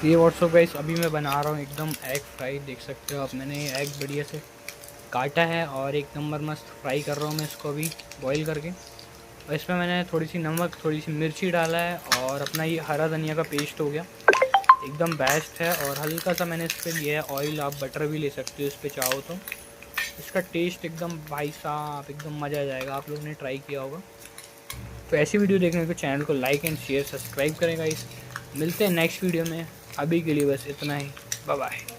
ये WhatsApp guys अभी मैं बना रहा हूँ एकदम एग फ्राई, देख सकते हो आप। मैंने एग बढ़िया से काटा है और एक नंबर मस्त फ्राई कर रहा हूँ मैं इसको अभी बॉईल करके। और इसमें मैंने थोड़ी सी नमक, थोड़ी सी मिर्ची डाला है और अपना ये हरा धनिया का पेस्ट हो गया, एकदम बेस्ट है। और हल्का सा मैंने इस पर लिया है ऑयल, आप बटर भी ले सकते हो इस पर चाहो तो। इसका टेस्ट एकदम भाई साहब एकदम मज़ा आ जाएगा, आप लोगों ने ट्राई किया होगा। तो ऐसी वीडियो देखने को चैनल को लाइक एंड शेयर सब्सक्राइब करें गाइस। मिलते हैं नेक्स्ट वीडियो में, अभी के लिए बस इतना ही, बाय बाय।